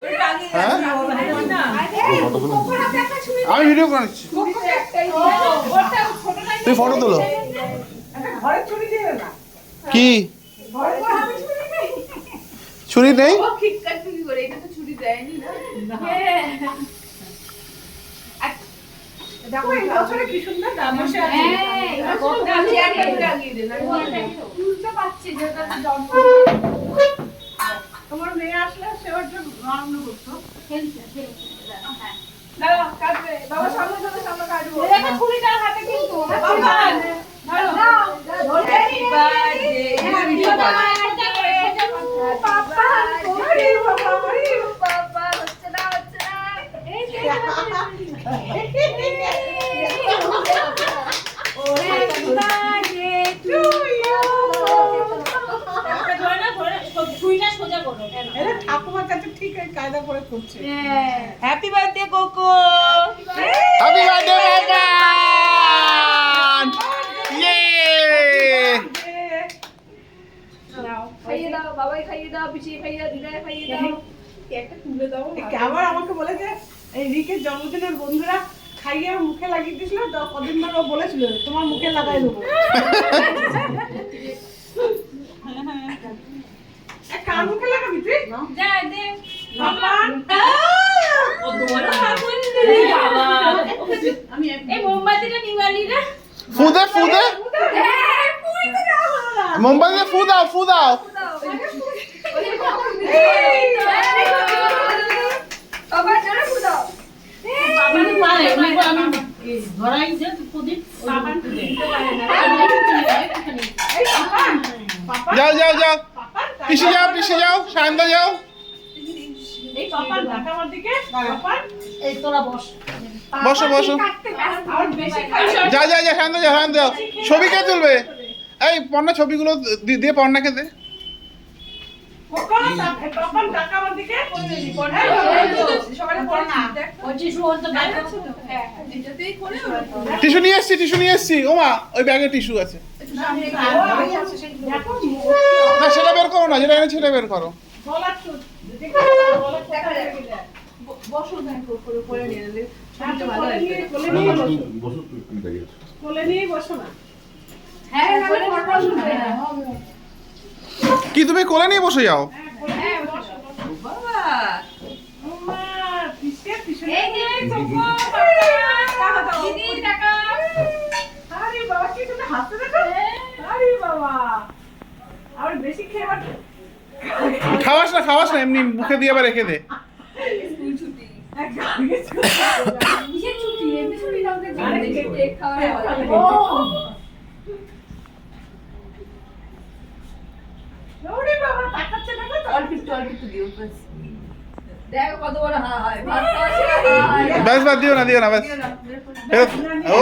হ্যাঁ আমি ভিডিও বানাচ্ছি, তুই ফটো তোলো। কি ছুরি নেই? তোমার মেয়ে আসলে সে ওর জন্য রান্না করতো। বাবা সামনে সামনে সামনে কাটবো। এটা ছুরিটা হাতে কিন্তু বাবা ঠাকুমার কাছে ঠিক কায়দা করে করছে। Happy birthday cocoa, happy birthday Baban, ইয়ে খাইয়ে দাও, বাবাই খাইয়ে দাও, পিছিয়ে খাইয়ে দাও, দিদাই খাইয়ে দাও, একটা তুলে দাও। আবার আমাকে বলেছে এই রিকের জন্মদিনের বন্ধুরা খাইয়ে মুখে লাগিয়ে দিয়েছিল, কদিন ধরে ও বলেছিল তোমার মুখে লাগাই দেবো। কার মুখে লাগাবি তুই? যা দে বাবা। আমি এই মোমবাতিটা নিবালি না, ফুদে ফুদে মোমবাতি ফু দাও, ফু দাও। বাবা জোরে ফু দাও। বাবা পারে আমি ধরাই যে প্রদীপ বাবা দিতে পারে না। যাও যাও যাও, পিছে যাও, পিছে যাও, শান্ত যাও। এই পাপার ঢাকা আমার দিকে, পাপা এই তোরা বস, বসো বসো, আর বেশি খাই। যা যা যা, শান্ত যাও, শান্ত যাও। ছবি কে তুলবে? এই পর্ণা ছবিগুলো দিয়ে পর্ণাকে দে। পাপার ঢাকা আমার দিকে, সবাই পড় না। ওই টিস্যু ওর তো ব্যাগ আছে তো, হ্যাঁ এটাতেই করে। টিস্যু নিয়ে এসছি, টিস্যু নিয়ে এসছি। ওমা ওই ব্যাগে টিস্যু আছে। না সেটা বের করো না, যেটা এনেছি সেটা বের করো। বসো করে নিয়ে এলে কোলে নিয়ে বসো না। হ্যাঁ কি তুমি কোলে নিয়ে বসে যাও? বাবা বেশি খেয়ে খাওয়াস না, খাওয়াস না, এমনি মুখে দিয়ে আবার রেখে দে। স্কুল ছুটি কিসের ছুটি? এমনি ছুটি দাও যে কেক খাওয়া ওরে বাবা তাকাচ্ছে না তো। অল্প একটু দিও বাস। দেখো কত বড় হয় ভাত খাওয়াছে হয়। বাস বাদ দিও না, দিও না বাস। ও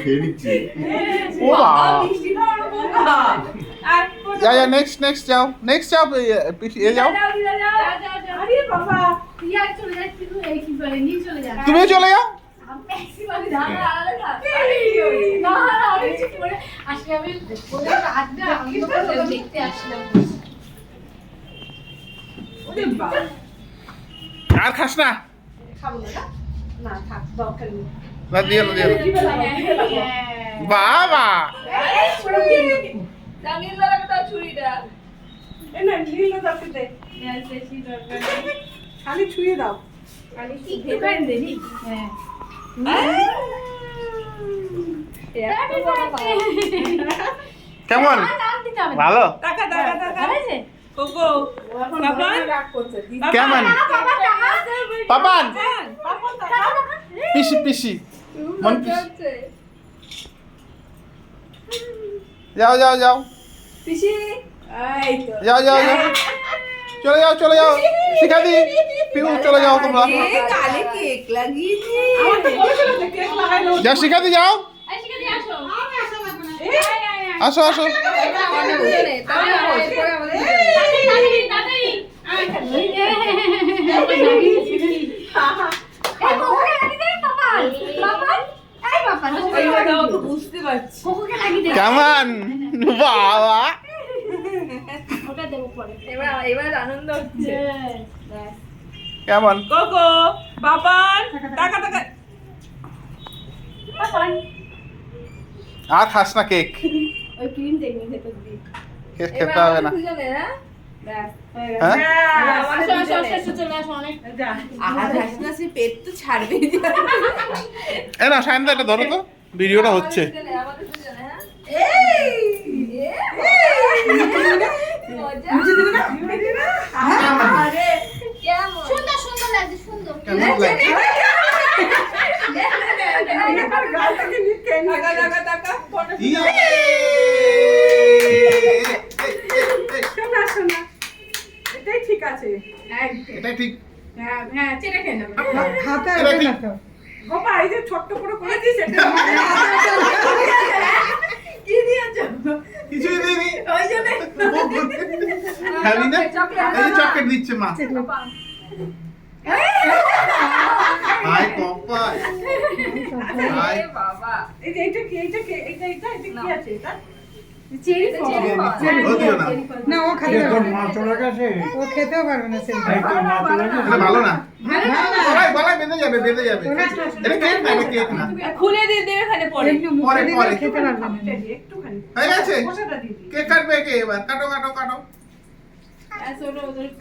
খেয়ে নিচ্ছি। ও বাবা, মিষ্টি খাওয়ার বোকা। আর যা যা, নেক্সট নেক্সট যাও, নেক্সট যাও, এ যাও। আরে বাবা তুই আর চলে যাচ্ছিস, তুই এই কি বলে নিয়ে চলে যা। তুমিও চলে যাও। আমি ম্যাক্সিমাম ধারা আলাদা না না অনেক কিছু করে আসলে আমি ওদের আসবে আনন্দ করে দেখতে আসলাম। ওরে বাবা আর খাস না, খাবো না না থাক দরকার নেই। বাদ দিও না, দিও না। বাবা এই ছুরি জানিয়ে দাও তো ছুরিটা এ না নীল দাও দে বেশি দরকার নেই, খালি ছুঁয়ে দাও, খালি ভেতরে দেনি। হ্যাঁ কেমন? ভালো? টাকা টাকা টাকা কোকো পাপান রাগ করছে কেমন? পাপান পিসি পিসি মন পিসি, যাও যাও যাও, পিসি এই তো যাও যাও যাও, চলে যাও চলে যাও। শিখাদি পিউ চলে যাও তোমরা, কালে কেক লাগিয়েছি। আমার তো বলেছিল যে কেক লাগাইলো। যাও শিখাদি যাও, এই শিখে দিয়ে আসো। আসো আসো। বুঝতে পারছি কেমন বাবা? এবার এবার আনন্দ হচ্ছে ব্যাস। কেমন? গোগো বাবান টাকা টাকা আর খাস না কেক? ওই ক্রিম টেকনি ভেতর দিয়ে কেক খেতে হবে না। দুজনে হ্যাঁ ব্যাস হ্যাঁ? আসো, আসো, আসো, আসো, চলে আসো, অনেক আহার হাসনা সে পেট তো ছাড়বেই এ না সায়নদা এটা ধরো তো, ভিডিওটা হচ্ছে। আমাদের দুজনে হ্যাঁ সুন্দর সুন্দর লাগছে সুন্দর কেমন লাগছে? ইয়ে! এটাই ঠিক আছে এটাই ঠিক। হ্যাঁ চেটে খেয়ে নেবো এটা ঠিক। বাবা এই যে ছোট্ট করে করেছিস এটা কি দিয়েছো কিছুই দিইনি। ওই জন্য খাবি না? এই যে চকলেট দিচ্ছে মা। High Popeyes. হাই। বাবা এই যে এটা কি এটা কি এটা এটা এটা কি আছে এটা চেরি ও দিও না। না ও খেতে পারবে না ও খেতেও পারবে না সেটা এটা ভালো না। গলায় গলায় বেঁধে যাবে, বেঁধে যাবে। এটা কেক না, এটা কেক না। খুলে দিয়ে দেবে এখানে পরে এমনি মুখে পরে, দিলে পরে। খেতে পারবে না একটুখানি হয়ে গেছে? মশলাটা দিয়ে দিই কেক কাটবে কে এবার? কাটো কাটো কাটো।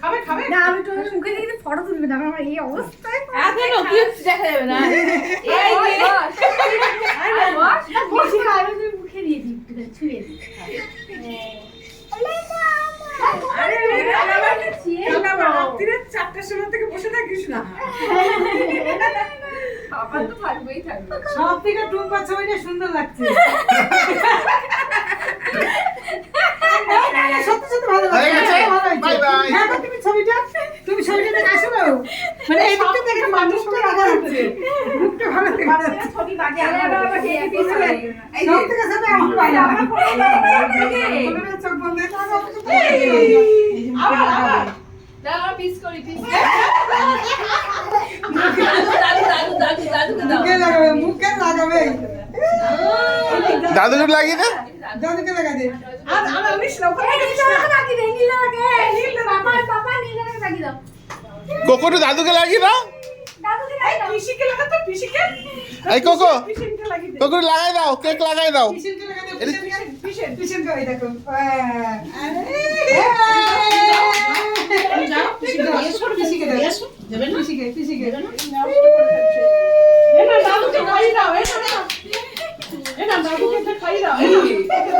খাবে খাবে না আমি তো মুখে দিয়ে ফটো তুলবে না আমার এই অবস্থায় এখনো কি দেখা যাবে না এই বেশি খাবে তুমি মুখে দিয়ে দিই একটু ছুঁয়ে দিই আরে রাত্রিরে 4টার সময় থেকে বসে থাকিস না বাবা তো থাকবেই থাকবে সব থেকে টুম্পা ছবিটা সুন্দর লাগছে সত্যি সত্যি ভালো হয়ে লাগছে গেছে। ভালো লাগছে। Bye bye. হ্যাঁ গো, তুমি ছবিটা দেখে আসো না মানে এই দিকটা দেখে মানুষটা দেখা যাচ্ছে মুখটা ভালো দেখা যাচ্ছে ছবি বাজে আরে বাবা কে পিছে সব থেকে সাথে আমার ভালো চোখ বন্ধ দাও পিস করি পিস দাদু দাদু দাদু দাদুকে দাও মুখে লাগাবে দাদুকে লাগিয়ে দে। দাদুকে লাগা দে আর আমি শ্লোকটা কোকোটু দাদুকে লাগিয়ে দাও। পিসিকে লাগাতো পিসিকে এই কোকো, পিসিকে লাগিয়ে দে কোকোটু লাগাই দাও, কেক লাগাই দাও। পিছনকে লাগা দে পিসিকে পিছন করে দেখো যাও পিছিকে দাও পিছিকে এনা দাদুকে খাই দাও এনা দাদুকে খাই দাও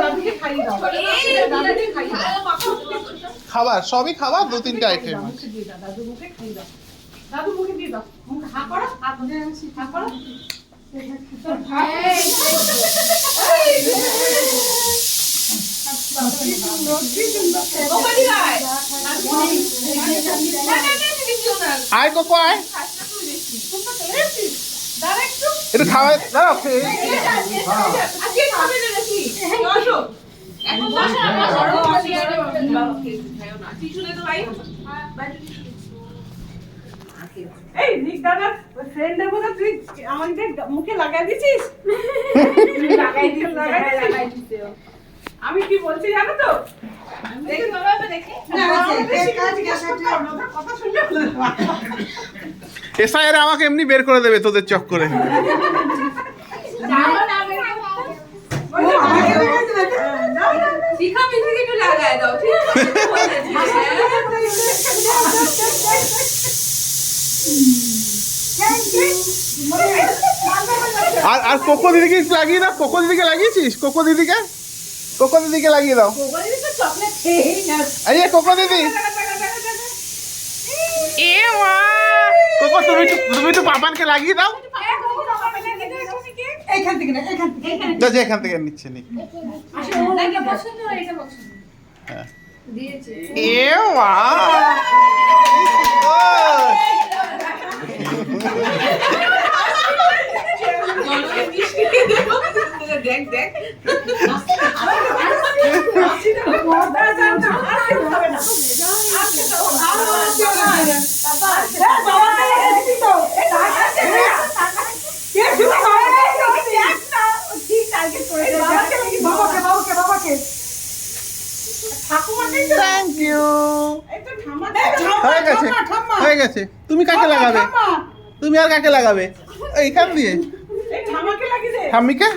দাদুকে খাই দাও দাদুকে খাই দাও খাবার সবই খাবার, 2-3টা আইটেম। মুখে দিয়ে দাও দাদু মুখে খাই দাও দাদু মুখে দিয়ে দাও মুখে হা করো হা করো আয় কোকো আয়, একটু খাওয়া দাও। আজকে খাবে না নাকি আসো এখন বসো না টিস্যু দে তো ভাই এই নিক দাদা ফ্রেন্ডের মতো তুই আমাদের মুখে লাগাই দিছিস লাগাই দিছিস আমি কি বলছি জানো তো দেখি বাবা দেখি কথা শুনলে এসআইআর আমাকে এমনি বের করে দেবে তোদের চক্করে। শিখা পিছিয়ে একটু লাগায় দাও ঠিক আর আর কোকো দিদিকে লাগিয়ে দাও। কোকো দিদিকে লাগিয়েছিস? কোকো দিদিকে, কোকো দিদিকে লাগিয়ে দাও। এই যে কোকো দিদি, এ মা, কোকো তুমি তো পাপানকে লাগিয়ে দাও। এইখান থেকে না এইখান থেকে যা যে এখান থেকে নিচ্ছে নি। পছন্দ হয় এটা পছন্দ হ্যাঁ। দিয়েছে এ মা, দেখ দেখ বাবাকে থ্যাংক ইউ। হয়ে গেছে হয়ে গেছে তুমি কাকে লাগাবে তুমি আর কাকে লাগাবে এইখান দিয়ে এই ঠামাকে লাগিয়ে দে ঠাম্মিকে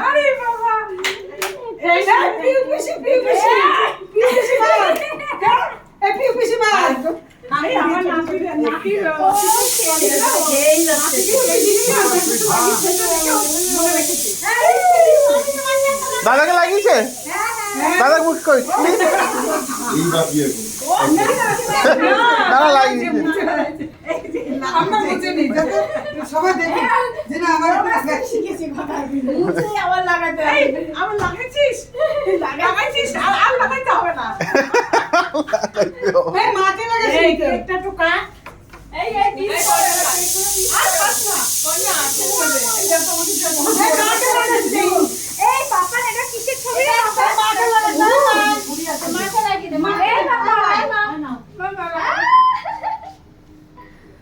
আরে বাবা এই না পিউ পিসি মা আরে আমার নাতি নাতি এই নাতি মনে রেখেছি দাদাকে লাগিয়েছে দাদা মুখ কই দাদা লাগিয়েছে আমরা বুঝে নিই যাতে সবাই দেখে যে না আমার শিখেছি কথা আমার লাগাতে আমার লাগাইছিস লাগাইছিস আর লাগাইতে হবে না এই মাকে লাগাইছি এই একটা টুকা এই পিস আর পাস না কোনা এটা তো আমাদের জন্য এই মাকে লাগাইছি এই পাপা এটা কিসের ছবি মাকে লাগাইছি মাকে লাগিয়ে দে এই পাপা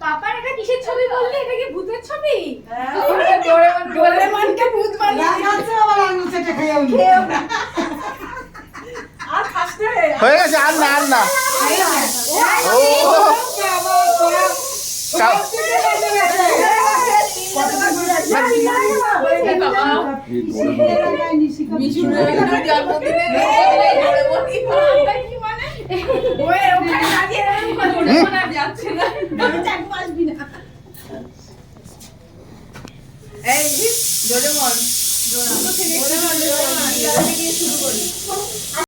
পাপার এটা কিসের ছবি বললি এটা কি ভূতের ছবি ডোরেমনকে ভূত বানিয়ে লাগাচ্ছে আবার আঙুল চেটে খেয়েও নি আর খাসতে হয়ে গেছে আর না আর না ও এই বাবা বিশু রবিবার জন্মদিনে কি মানে ওই ওখানে দাঁড়িয়ে যাচ্ছে না আসবি না এই ডোরেমন